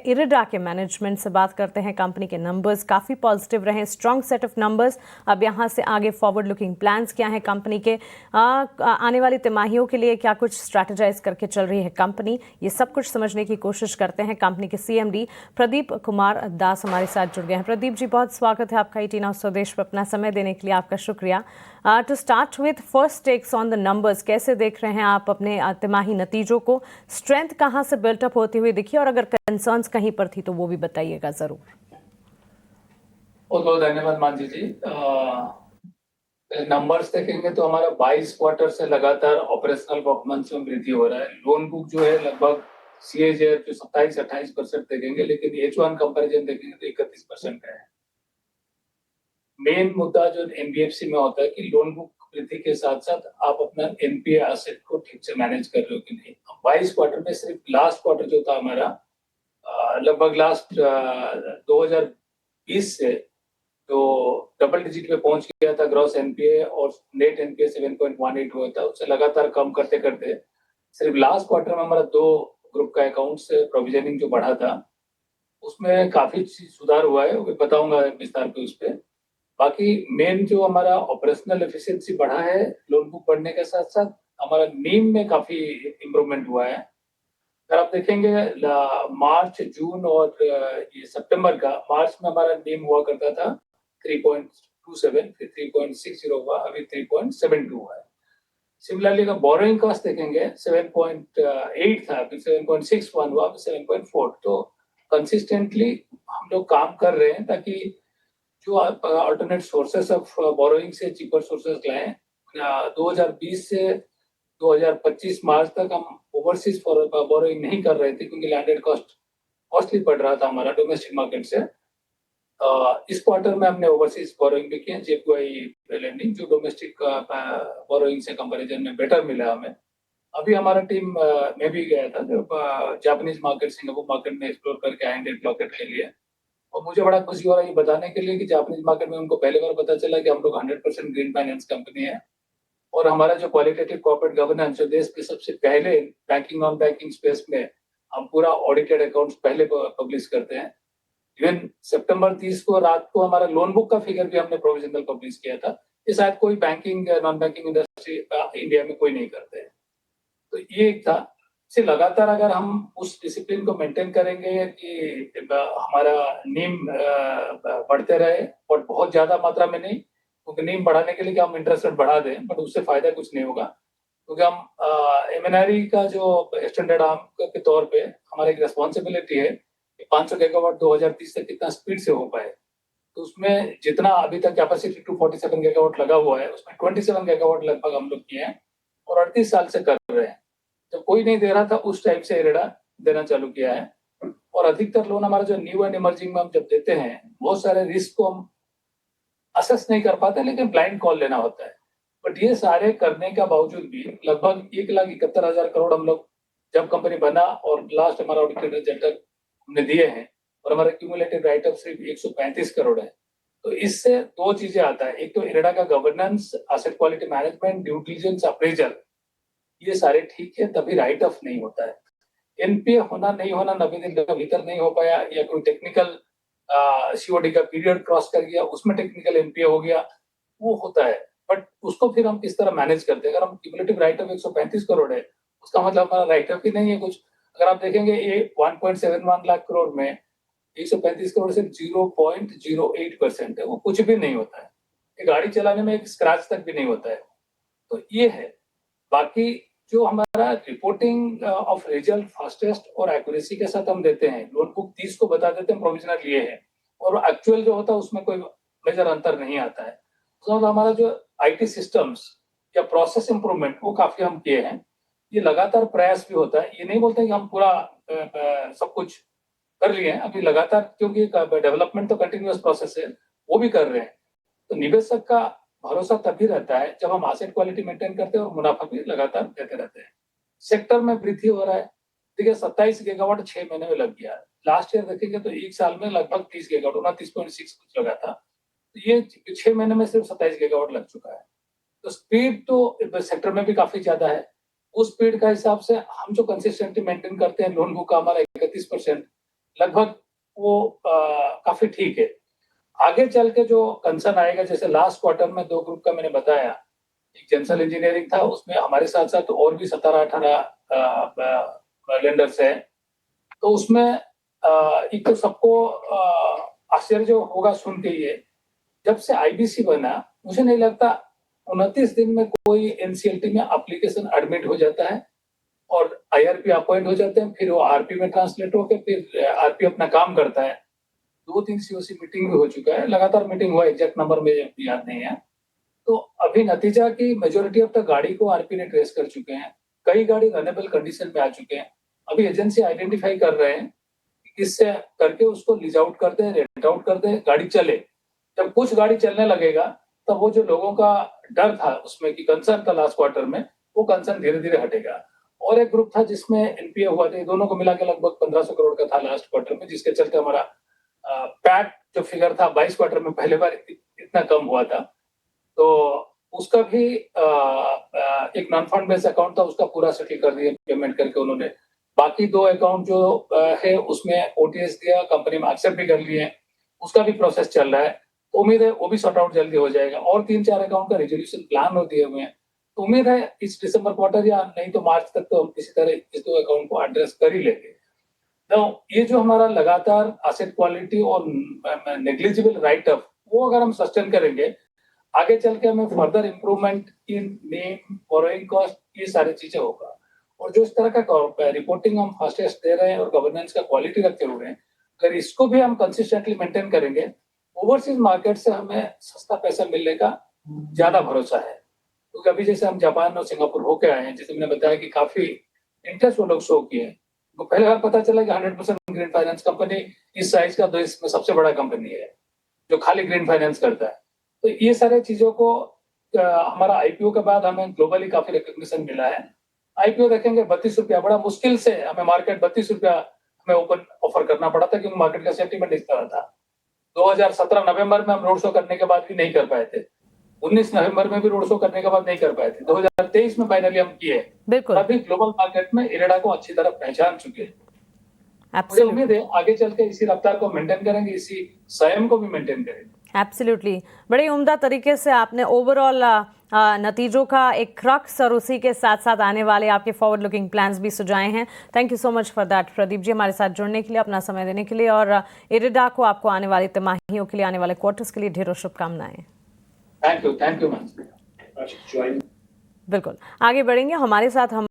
IRDA के management से बात करते हैं। कंपनी के नंबर्स काफ़ी पॉजिटिव रहे, स्ट्रॉन्ग सेट ऑफ नंबर्स। अब यहाँ से आगे फॉरवर्ड लुकिंग प्लान्स क्या हैं कंपनी के, आने वाली तिमाहियों के लिए क्या कुछ स्ट्रैटेजाइज करके चल रही है कंपनी, ये सब कुछ समझने की कोशिश करते हैं। कंपनी के CMD प्रदीप कुमार दास हमारे साथ जुड़ गए हैं। प्रदीप जी, बहुत स्वागत है आपका ET Now स्वदेश पर। अपना समय देने के लिए आपका शुक्रिया। To start with first takes on the numbers, कैसे देख रहे हैं आप अपने तिमाही नतीजों को? स्ट्रेंथ कहां से बिल्टअप होती हुई दिखी, और अगर कंसर्न्स कहीं पर थी तो वो भी बताइएगा जरूर। बहुत बहुत धन्यवाद मानसी जी। नंबर्स देखेंगे तो हमारा 22 क्वार्टर से लगातार ऑपरेशनल परफॉर्मेंस में वृद्धि हो रहा है। लोन बुक जो है लगभग CAGR जो 27-28% देखेंगे, लेकिन H1 कंपैरिजन देखेंगे तो 31% का है। मेन मुद्दा जो NBFC में होता है कि लोन बुक वृद्धि के साथ साथ आप अपना NPA एसेट को ठीक से मैनेज कर रहे हो कि नहीं। 22 क्वार्टर में सिर्फ लास्ट क्वार्टर जो था हमारा लगभग लास्ट 2020 से तो डबल डिजिट में पहुंच गया था ग्रॉस NPA, और नेट NPA 7.18 हुआ था। उससे लगातार कम करते करते सिर्फ लास्ट क्वार्टर में हमारा 2 ग्रुप का अकाउंट से प्रोविजनिंग जो बढ़ा था उसमें काफी सुधार हुआ है, वो बताऊंगा विस्तार पे उस पर। बाकी मेन जो हमारा ऑपरेशनल एफिशिएंसी बढ़ा है लोन बुक बढ़ने के साथ साथ, हमारा नीम में काफी इम्प्रूवमेंट हुआ है। अगर आप देखेंगे मार्च, जून और ये सितंबर का, मार्च में हमारा नीम हुआ करता था 3.27, फिर 3.60 हुआ, अभी 3.72 हुआ है। सिमिलरली अगर बोरोइंग कॉस्ट देखेंगे 7.8 था, फिर 7.61 हुआ, फिर 7.4। तो कंसिस्टेंटली हम लोग काम कर रहे हैं ताकि जो अल्टरनेट सोर्सेस ऑफ बोरोइंग से चीपर सोर्सेस लाएं। 2020 से 2025 मार्च तक हम ओवरसीज बोरोइंग नहीं कर रहे थे क्योंकि लैंडेड कॉस्टली पड़ रहा था हमारा डोमेस्टिक मार्केट से। इस क्वार्टर में हमने ओवरसीज बोरोइंग भी किया, JPY लेंडिंग, जो डोमेस्टिक बोरोइंग से कंपैरिजन में बेटर मिला हमें। अभी हमारा टीम में भी गया था जब जापानीज मार्केट, सिंगापुर मार्केट में एक्सप्लोर करके आए डेट मार्केट के लिए। और मुझे बड़ा खुशी हो रहा है ये बताने के लिए कि जापानीज मार्केट में उनको पहली बार पता चला कि हम लोग 100% ग्रीन फाइनेंस कंपनी है, और हमारा जो क्वालिटेटिव कॉर्पोरेट गवर्नेंस जो देश के सबसे पहले बैंकिंग नॉन बैंकिंग स्पेस में हम पूरा ऑडिटेड अकाउंट्स पहले पब्लिश करते हैं। इवन सितंबर 30 को रात को हमारा लोन बुक का फिगर भी हमने प्रोविजनल पब्लिश किया था। ये शायद कोई banking non banking industry India में कोई नहीं करते हैं। तो ये एक था। से लगातार अगर हम उस डिसिप्लिन को मेंटेन करेंगे कि हमारा नीम बढ़ते रहे, और बहुत ज्यादा मात्रा में नहीं, क्योंकि नीम बढ़ाने के लिए क्या हम इंटरेस्ट रेट बढ़ा दें, बट उससे फायदा कुछ नहीं होगा। क्योंकि हम MNRE का जो स्टैंडर्ड आर्म के तौर पे हमारी एक रिस्पॉन्सिबिलिटी है कि 500 गीगावाट 2030 तक कितना स्पीड से हो पाए। तो उसमें जितना अभी तक कैपेसिटी 247 गीगावाट लगा हुआ है, उसमें 27 गीगावाट लगभग हम लोग किए हैं और 38 साल से कर रहे हैं। जब कोई नहीं दे रहा था उस टाइप से इरेडा देना चालू किया है। और अधिकतर लोन हमारा जो न्यू एंड इमर्जिंग में हम जब देते हैं, बहुत सारे रिस्क को हम असेस नहीं कर पाते, लेकिन ब्लाइंड कॉल लेना होता है। बट ये सारे करने का बावजूद भी लगभग 1,71,000 करोड़ हम लोग जब कंपनी बना और लास्ट हमारा ऑडिटेड रिजल्ट तक हमने दिए हैं, और हमारा क्यूमुलेटिव राइट ऑफ सिर्फ 135 करोड़ है। तो इससे दो चीजें आता है, एक तो इरेडा का governance, asset quality management, due diligence, appraisal, ये सारे ठीक है, तभी राइट ऑफ नहीं होता है। NPA होना नहीं होना 90 दिन के भीतर नहीं हो पाया, या कोई टेक्निकल COD का पीरियड क्रॉस कर गया, उसमें टेक्निकल NPA हो गया, वो होता है। बट उसको फिर हम किस तरह मैनेज करते हैं? अगर हम क्यूमुलेटिव राइट ऑफ 135 करोड़ है, उसका मतलब हमारा राइट ऑफ ही नहीं है कुछ। अगर आप देखेंगे ये 1.71 लाख करोड़ में 135 करोड़ से 0.08% है, वो कुछ भी नहीं होता है। ये गाड़ी चलाने में एक स्क्रैच तक भी नहीं होता है। तो ये है। बाकी जो हमारा रिपोर्टिंग ऑफ रिजल्ट फास्टेस्ट और एक्यूरेसी के साथ हम देते हैं, लोन बुक 30 को बता देते हैं प्रोविजनल लिए है, और एक्चुअल जो होता है उसमें कोई मेजर अंतर नहीं आता है। तो हमारा जो IT सिस्टम्स या प्रोसेस इंप्रूवमेंट वो काफी हम किए हैं। ये लगातार प्रयास भी होता है, ये नहीं बोलते कि हम पूरा सब कुछ कर लिए हैं, अभी लगातार, क्योंकि डेवलपमेंट तो कंटिन्यूअस प्रोसेस है, वो भी कर रहे हैं। तो निवेशक का भरोसा तभी रहता है जब हम एसेट क्वालिटी मेंटेन करते हैं और मुनाफा भी लगातार देते रहते हैं। सेक्टर में वृद्धि हो रहा है। देखिए 27 गीगावाट 6 महीने में लग गया। लास्ट ईयर देखेंगे तो एक साल में लगभग 30 गीगावाट 29.6 कुछ लगा था, तो ये 6 महीने में सिर्फ 27 गीगावाट लग चुका है। तो स्पीड तो सेक्टर में भी काफी ज्यादा है। उस स्पीड का हिसाब से हम जो कंसिस्टेंटली मेंटेन करते हैं, लोन बुक का हमारा 31%, लगभग वो काफी ठीक है। आगे चल के जो कंसर्न आएगा, जैसे लास्ट क्वार्टर में 2 ग्रुप का मैंने बताया, एक जनरल इंजीनियरिंग था, उसमें हमारे साथ साथ और भी 17-18 लेंडर्स हैं। तो उसमें एक तो सबको आश्चर्य होगा सुन के ये, जब से आईबीसी बना मुझे नहीं लगता 29 दिन में कोई एनसीएलटी में एप्लीकेशन एडमिट हो जाता है और आईआरपी अपॉइंट हो जाते हैं, फिर वो आरपी में ट्रांसलेट होकर फिर आरपी अपना काम करता है। 2-3 सीओसी मीटिंग भी हो चुका है, लगातार मीटिंग हुआ, एग्जैक्ट नंबर मुझे याद नहीं है। तो अभी नतीजा की मेजोरिटी ऑफ द गाड़ी को आरपी ने ट्रेस कर चुके हैं, कई गाड़ी रनेबल कंडीशन में आ चुके हैं। अभी एजेंसी आइडेंटिफाई कर रहे हैं कि किससे करके उसको लीज आउट कर दे, रेंट आउट कर दे, गाड़ी चले। जब कुछ गाड़ी चलने लगेगा तब वो जो लोगों का डर था उसमें कि कंसर्न था लास्ट क्वार्टर में, वो कंसर्न धीरे धीरे हटेगा। और एक ग्रुप था जिसमें एनपीए हुआ था, दोनों को मिला के लगभग 1500 करोड़ का था लास्ट क्वार्टर में, जिसके चलते हमारा पैट जो फिगर था 22 क्वार्टर में पहले बार इतना कम हुआ था। तो उसका भी एक नॉन फंड बेस्ड अकाउंट था, उसका पूरा सेटल कर दिया पेमेंट करके उन्होंने। बाकी 2 अकाउंट जो है उसमें ओटीएस दिया, कंपनी में एक्सेप्ट भी कर लिए, उसका भी प्रोसेस चल रहा है। तो उम्मीद है वो भी सॉर्ट आउट जल्दी हो जाएगा। और 3-4 अकाउंट का रेजोल्यूशन प्लान हो दिए हुए हैं, तो उम्मीद है इस दिसंबर क्वार्टर या नहीं तो मार्च तक तो हम किसी तरह इस 2 अकाउंट को एड्रेस कर ही लेंगे। तो ये जो हमारा लगातार एसेट क्वालिटी और नेग्लिजिबल राइट ऑफ, वो अगर हम सस्टेन करेंगे, आगे चल के हमें further improvement in name, borrowing cost, ये सारी चीजें होगा। और जो इस तरह का रिपोर्टिंग हम फास्टेस्ट दे रहे हैं और गवर्नेंस का क्वालिटी रखे हुए हैं, अगर इसको भी हम कंसिस्टेंटली मेंटेन करेंगे, ओवरसीज मार्केट से हमें सस्ता पैसा मिलने का ज्यादा भरोसा है। क्योंकि अभी जैसे हम जापान और सिंगापुर होके आए हैं, जैसे मैंने बताया कि काफी इंटरेस्ट वो लोग शो किए हैं। तो पहले बार पता चला कि 100% ग्रीन फाइनेंस कंपनी इस साइज का देश में सबसे बड़ा कंपनी है जो खाली ग्रीन फाइनेंस करता है। तो ये सारे चीजों को हमारा आईपीओ के बाद हमें ग्लोबली काफी रिकॉग्निशन मिला है। आईपीओ देखेंगे 32 रुपया, बड़ा मुश्किल से हमें मार्केट 32 रुपया हमें ओपन ऑफर करना पड़ा था, क्योंकि मार्केट का सेंटीमेंट इस तरह था। 2017 नवंबर में हम रोड शो करने के बाद भी नहीं कर पाए थे, 19 नवंबर में भी रोड शो करने के बाद नहीं कर पाए थे, 2023 में फाइनली हम किए। बिल्कुल, अभी ग्लोबल मार्केट में इरेडा को अच्छी तरह पहचान चुके हैं। मुझे एब्सोल्युटली उम्मीद है आगे चल के इसी रफ्तार को मेंटेन करेंगे, इसी संयम को भी मेंटेन करेंगे। एब्सोल्युटली, बड़े उम्दा तरीके से आपने ओवरऑल नतीजों का एक क्रक्स और उसी के साथ साथ आने वाले आपके फॉरवर्ड लुकिंग प्लान्स भी सुझाए हैं। Thank you so much for that Pradeep ji, हमारे साथ जुड़ने के लिए, अपना समय देने के लिए, और इरेडा को आपको आने वाली तिमाहियों के लिए, आने वाले क्वार्टर्स के लिए ढेरों शुभकामनाएं। Thank you ma'am. बिल्कुल, आगे बढ़ेंगे हमारे साथ हम